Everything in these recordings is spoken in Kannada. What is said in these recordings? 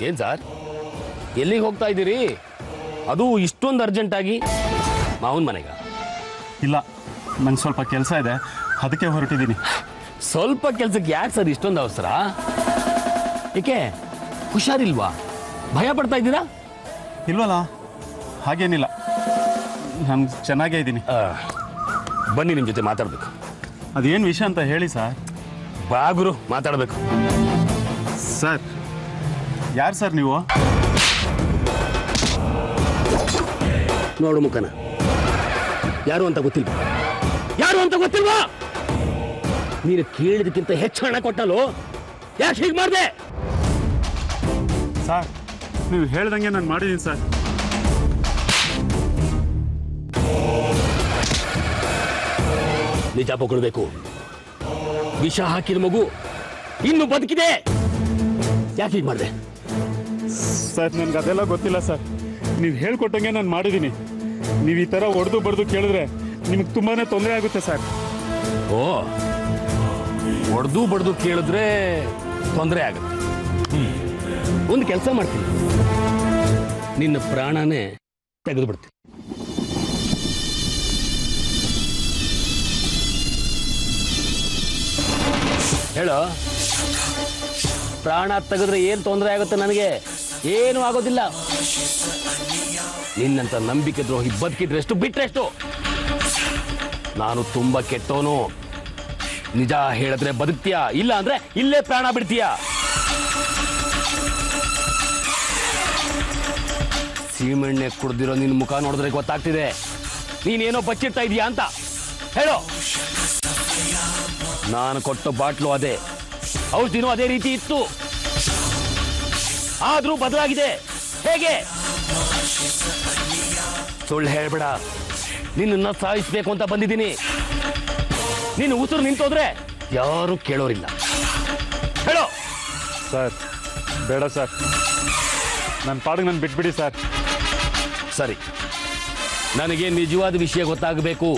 ಏನು ಸರ್, ಎಲ್ಲಿಗೆ ಹೋಗ್ತಾ ಇದ್ದೀರಿ? ಅದು ಇಷ್ಟೊಂದು ಅರ್ಜೆಂಟಾಗಿ ಮಾವನ ಮನೆಗ? ಇಲ್ಲ, ನಂಗೆ ಸ್ವಲ್ಪ ಕೆಲಸ ಇದೆ, ಅದಕ್ಕೆ ಹೊರಟಿದ್ದೀನಿ. ಸ್ವಲ್ಪ ಕೆಲಸಕ್ಕೆ ಯಾಕೆ ಸರ್ ಇಷ್ಟೊಂದು ಅವಸರ? ಏಕೆ ಹುಷಾರಿಲ್ವಾ? ಭಯ ಪಡ್ತಾ ಇದ್ದೀರಾ? ಇಲ್ವಲ್ಲ, ಹಾಗೇನಿಲ್ಲ, ನಾನು ಚೆನ್ನಾಗೇ ಇದ್ದೀನಿ. ಬನ್ನಿ, ನಿಮ್ಮ ಜೊತೆ ಮಾತಾಡಬೇಕು. ಅದೇನು ವಿಷಯ ಅಂತ ಹೇಳಿ ಸರ್. ಬಾಗುರು, ಮಾತಾಡಬೇಕು. ಸರ್, ಯಾರು ಸರ್ ನೀವು? ನೋಡು ಮುಖನ. ಯಾರು ಅಂತ ಗೊತ್ತಿಲ್ವಾ? ಯಾರು ಅಂತ ಗೊತ್ತಿಲ್ವಾ? ನೀನು ಕೇಳಿದಕ್ಕಿಂತ ಹೆಚ್ಚು ಹಣ ಕೊಟ್ಟಲು ಯಾಕೆ ಹೀಗೆ ಮಾಡಿದೆ? ಸರ್, ನೀವು ಹೇಳ್ದಂಗೆ ನಾನು ಮಾಡಿದ್ದೀನಿ ಸರ್. ನಿಜ ಪಡ್ಕೊಳ್ಬೇಕು. ವಿಷ ಹಾಕಿದ ಮಗು ಇನ್ನು ಬದುಕಿದೆ, ಯಾಕೆ ಹೀಗೆ ಮಾಡಿದೆ? ಸರ್, ನನ್ಗೆ ಅದೆಲ್ಲ ಗೊತ್ತಿಲ್ಲ ಸರ್. ನೀವು ಹೇಳ್ಕೊಟ್ಟಂಗೆ ನಾನು ಮಾಡಿದ್ದೀನಿ. ನೀವು ಈ ಥರ ಹೊಡೆದು ಬಡ್ದು ಕೇಳಿದ್ರೆ ನಿಮಗೆ ತುಂಬಾ ತೊಂದರೆ ಆಗುತ್ತೆ ಸರ್. ಓ, ಹೊಡೆದು ಬಡ್ದು ಕೇಳಿದ್ರೆ ತೊಂದರೆ ಆಗುತ್ತೆ. ಒಂದು ಕೆಲಸ ಮಾಡ್ತೀನಿ, ನಿನ್ನ ಪ್ರಾಣನೇ ತೆಗೆದು ಬಿಡ್ತೀನಿ. ಹೇಳೋ, ಪ್ರಾಣ ತೆಗೆದ್ರೆ ಏನು ತೊಂದರೆ ಆಗುತ್ತೆ? ನನಗೆ ಏನೂ ಆಗೋದಿಲ್ಲ. ನಿನ್ನಂತ ನಂಬಿಕೆ ದ್ರೋಹಿ ಬದುಕಿದ್ರೆಷ್ಟು ಬಿಟ್ರೆಷ್ಟು? ನಾನು ತುಂಬಾ ಕೆಟ್ಟವನು. ನಿಜ ಹೇಳಿದ್ರೆ ಬದುಕ್ತೀಯಾ, ಇಲ್ಲ ಅಂದ್ರೆ ಇಲ್ಲೇ ಪ್ರಾಣ ಬಿಡ್ತೀಯಾ? ಸೀಮೆಣ್ಣೆ ಕುಡ್ದಿರೋ ನಿನ್ನ ಮುಖ ನೋಡಿದ್ರೆ ಗೊತ್ತಾಗ್ತಿದೆ ನೀನೇನೋ ಬಚ್ಚಿಡ್ತಾ ಇದೀಯಾ ಅಂತ. ಹೇಳೋ. ನಾನು ಕೊಟ್ಟ ಬಾಟ್ಲು ಅದೇ, ಔಷಧಿನೂ ಅದೇ ರೀತಿ ಇತ್ತು, ಆದ್ರೂ ಬದಲಾಗಿದೆ. ಹೇಗೆ? ಸುಳ್ಳು ಹೇಳ್ಬೇಡ. ನಿನ್ನನ್ನು ಸಾಯಿಸ್ಬೇಕು ಅಂತ ಬಂದಿದ್ದೀನಿ. ನಿನ್ನ ಉಸಿರು ನಿಂತೋದ್ರೆ ಯಾರು ಕೇಳೋರಿಲ್ಲ. ಹೇಳೋ. ಸರ್, ಬೇಡ ಸರ್, ನನ್ನ ಪಾಡಿಗೆ ನಾನು ಬಿಟ್ಬಿಡಿ ಸರ್. ಸರಿ, ನನಗೆ ನಿಜವಾದ ವಿಷಯ ಗೊತ್ತಾಗಬೇಕು.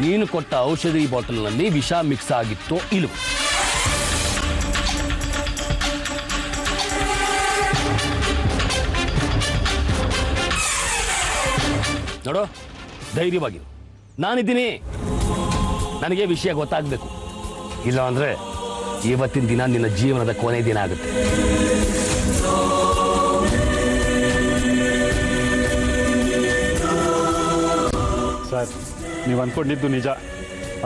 ನೀನು ಕೊಟ್ಟ ಔಷಧಿ ಬಾಟಲ್ನಲ್ಲಿ ವಿಷ ಮಿಕ್ಸ್ ಆಗಿತ್ತೋ ಇಲ್ವೋ? ನೋಡು, ಧೈರ್ಯವಾಗಿರು. ನಾನಿದ್ದೀನಿ. ನನಗೆ ವಿಷಯ ಗೊತ್ತಾಗಬೇಕು. ಇಲ್ಲ ಅಂದ್ರೆ ಇವತ್ತಿನ ದಿನ ನಿನ್ನ ಜೀವನದ ಕೊನೆ ದಿನ ಆಗುತ್ತೆ. ಸರ್, ನೀವು ಅಂದ್ಕೊಂಡಿದ್ದು ನಿಜ.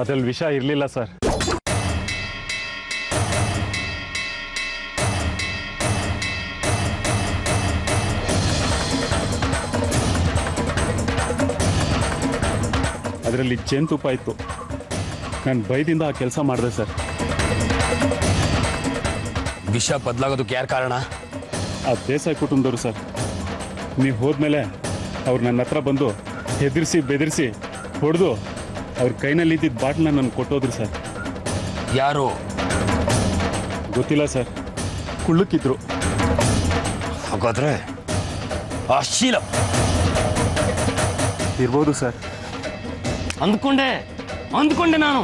ಅದ್ರಲ್ಲಿ ವಿಷ ಇರಲಿಲ್ಲ ಸರ್. ಅದರಲ್ಲಿ ಜೇನುತುಪ್ಪ ಇತ್ತು. ನಾನು ಭಯದಿಂದ ಆ ಕೆಲಸ ಮಾಡಿದೆ ಸರ್. ವಿಷ ಬದಲಾಗೋದಕ್ಕೆ ಯಾರು ಕಾರಣ? ಆ ದೇಸಾಯಿ ಕುಟುಂಬದವರು ಸರ್. ನೀವು ಹೋದ್ಮೇಲೆ ಅವ್ರು ನನ್ನ ಹತ್ರ ಬಂದು ಹೆದರಿಸಿ ಬೆದರಿಸಿ ಹೊಡೆದು ಅವ್ರ ಕೈನಲ್ಲಿ ಇದ್ದಿದ್ದ ಬಾಟ್ಲನ್ನ ನನಗೆ ಕೊಟ್ಟೋದ್ರು ಸರ್. ಯಾರು? ಗೊತ್ತಿಲ್ಲ ಸರ್, ಕುಳ್ಳಕ್ಕಿದ್ರು. ಹಾಗಾದ್ರೆ ಆ ಶೀಲ ಇರ್ಬೋದು ಸರ್. ಅಂದ್ಕೊಂಡೆ ನಾನು.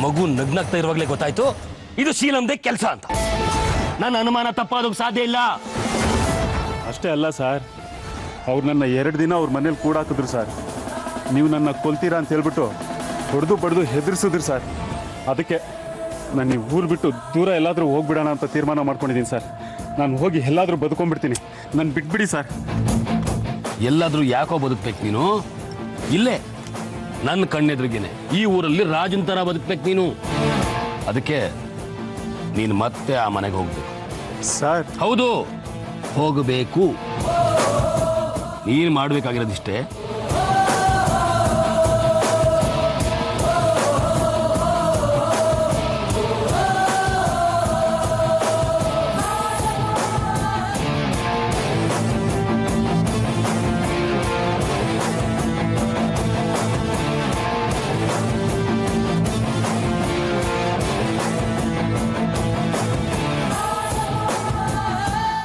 ಮಗು ನಗ್ನಗ್ತಾ ಇರುವಾಗಲೇ ಗೊತ್ತಾಯ್ತು ಇದು ಶೀಲಂದೇ ಕೆಲಸ ಅಂತ. ನನ್ನ ಅನುಮಾನ ತಪ್ಪಾದೋಕ್ ಸಾಧ್ಯ ಇಲ್ಲ. ಅಷ್ಟೇ ಅಲ್ಲ ಸರ್, ಅವ್ರು ನನ್ನ 2 ದಿನ ಅವ್ರ ಮನೇಲಿ ಕೂಡಾಕಿದ್ರು ಸರ್. ನೀವು ನನ್ನ ಕೊಲ್ತೀರಾ ಅಂತ ಹೇಳ್ಬಿಟ್ಟು ಹೊಡೆದು ಬಡ್ದು ಹೆದರ್ಸಿದ್ರು ಸರ್. ಅದಕ್ಕೆ ನಾನು ಈ ಊರು ಬಿಟ್ಟು ದೂರ ಎಲ್ಲಾದರೂ ಹೋಗ್ಬಿಡೋಣ ಅಂತ ತೀರ್ಮಾನ ಮಾಡ್ಕೊಂಡಿದ್ದೀನಿ ಸರ್. ನಾನು ಹೋಗಿ ಎಲ್ಲಾದರೂ ಬದುಕೊಂಡ್ಬಿಡ್ತೀನಿ. ನಾನು ಬಿಟ್ಬಿಡಿ ಸರ್. ಎಲ್ಲಾದ್ರೂ ಯಾಕೋ ಬದುಕ್ಬೇಕು ನೀನು? ಇಲ್ಲೇ ನನ್ನ ಕಣ್ಣೆದ್ರಿಗೇನೆ ಈ ಊರಲ್ಲಿ ರಾಜನ್ ತರ ಬದುಕ್ಬೇಕು ನೀನು. ಅದಕ್ಕೆ ನೀನು ಮತ್ತೆ ಆ ಮನೆಗೆ ಹೋಗ್ಬೇಕು ಸರ್. ಹೌದು, ಹೋಗಬೇಕು. ನೀನು ಮಾಡಬೇಕಾಗಿರೋದಿಷ್ಟೇ.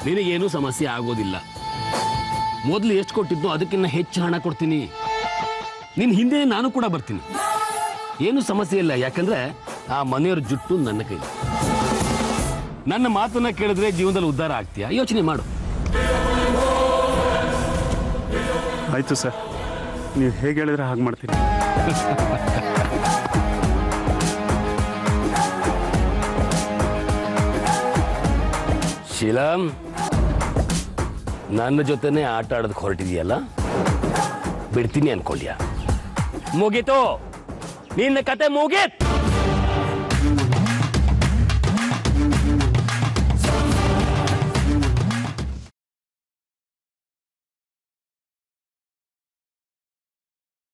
ನಿನಗೇನು ಸಮಸ್ಯೆ ಆಗೋದಿಲ್ಲ. ಮೊದಲು ಎಷ್ಟು ಕೊಟ್ಟಿದ್ದು ಅದಕ್ಕಿಂತ ಹೆಚ್ಚು ಹಣ ಕೊಡ್ತೀನಿ. ನಿನ್ನ ಹಿಂದೆ ನಾನು ಕೂಡ ಬರ್ತೀನಿ. ಏನು ಸಮಸ್ಯೆ ಇಲ್ಲ, ಯಾಕಂದ್ರೆ ಆ ಮನೆಯವ್ರ ಜುಟ್ಟು ನನ್ನ ಕೈಲಿ. ನನ್ನ ಮಾತನ್ನ ಕೇಳಿದ್ರೆ ಜೀವನದಲ್ಲಿ ಉದ್ಧಾರ ಆಗ್ತೀಯಾ? ಯೋಚನೆ ಮಾಡು. ಆಯಿತು ಸರ್, ನೀವು ಹೇಗೆ ಹೇಳಿದ್ರೆ ಹಾಗೆ ಮಾಡ್ತೀನಿ. ಶೀಲಂ, ನನ್ನ ಜೊತೆನೆ ಆಟ ಆಡೋದಕ್ಕೆ ಹೊರಟಿದೆಯಲ್ಲ, ಬಿಡ್ತೀನಿ ಅನ್ಕೊಂಡ್ಯಾ? ಮುಗೀತು, ನಿನ್ನ ಕತೆ ಮುಗೀತ್.